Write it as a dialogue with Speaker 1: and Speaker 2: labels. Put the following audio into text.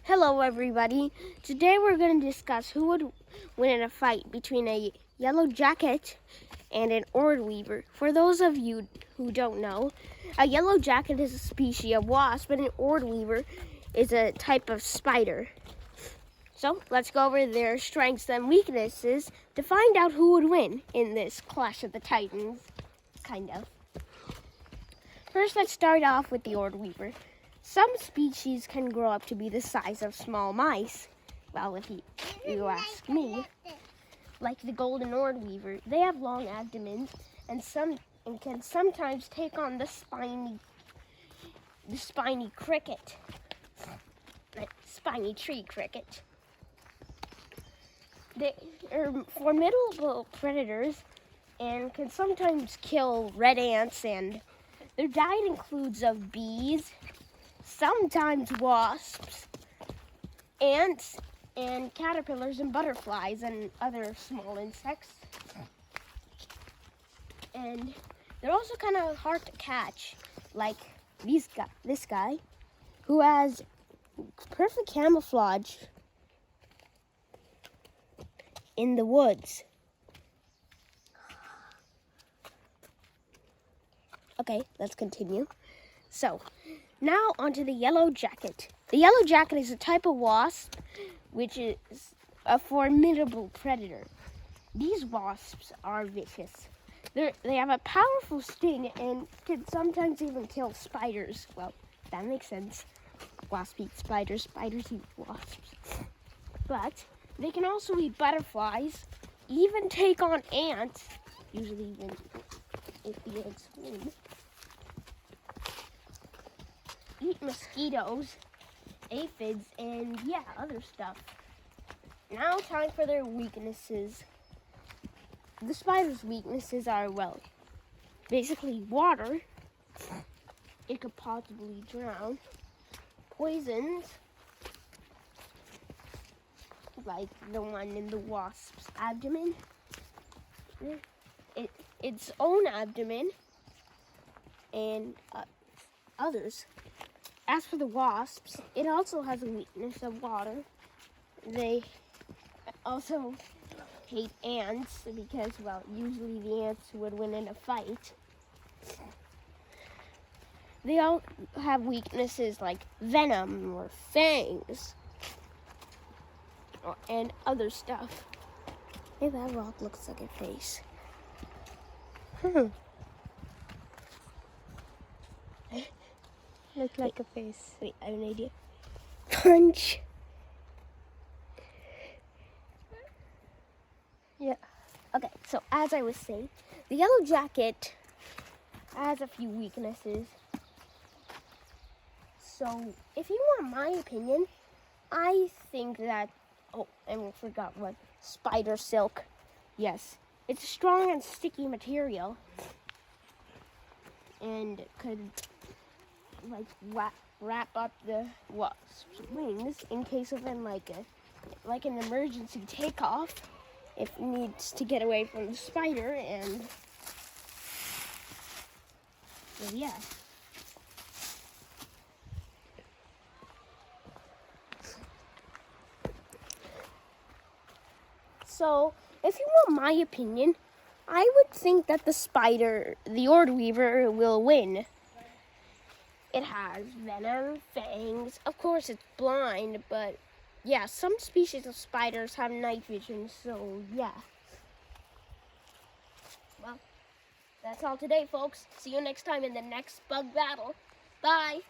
Speaker 1: Hello everybody. Today we're going to discuss who would win in a fight between a yellow jacket and an Orb Weaver. For those of you who don't know, a yellow jacket is a species of wasp and an Orb Weaver is a type of spider. So let's go over their strengths and weaknesses to find out who would win in this Clash of the Titans, kind of. First, let's start off with the Orb Weaver. Some species can grow up to be the size of small mice. Well, if you ask me, like the golden Orb Weaver, they have long abdomens and can sometimes take on the spiny cricket, like spiny tree cricket. They are formidable predators and can sometimes kill red ants, and their diet includes of bees, sometimes wasps, ants, and caterpillars and butterflies and other small insects. And they're also kind of hard to catch, like this guy, who has perfect camouflage in the woods. Okay, let's continue. So, now onto the yellow jacket. The yellow jacket is a type of wasp which is a formidable predator. These wasps are vicious. They have a powerful sting and can sometimes even kill spiders. Well, that makes sense. Wasps eat spiders, spiders eat wasps. But they can also eat butterflies, even take on ants, usually even if the ants win. Eat mosquitoes, aphids, and yeah, other stuff. Now time for their weaknesses. The spider's weaknesses are, well, basically water. It could possibly drown. Poisons, like the one in the wasp's abdomen. Its own abdomen, and others. As for the wasps, it also has a weakness of water. They also hate ants because, well, usually the ants would win in a fight. They all have weaknesses like venom or fangs and other stuff. Hey, that rock looks like a face.
Speaker 2: Look like a face.
Speaker 1: Wait, I have an idea. Punch.
Speaker 2: Yeah.
Speaker 1: Okay, so as I was saying, the yellow jacket has a few weaknesses. So, if you want my opinion, I think that, oh, and we forgot what, spider silk. Yes, it's a strong and sticky material, and it could, like, wrap up the wasp's wings in case of like an emergency takeoff if it needs to get away from the spider. And well, yeah. So, if you want my opinion, I would think that the Orb Weaver, will win. It has venom, fangs. Of course, it's blind, but yeah, some species of spiders have night vision, so yeah. Well, that's all today, folks. See you next time in the next bug battle. Bye.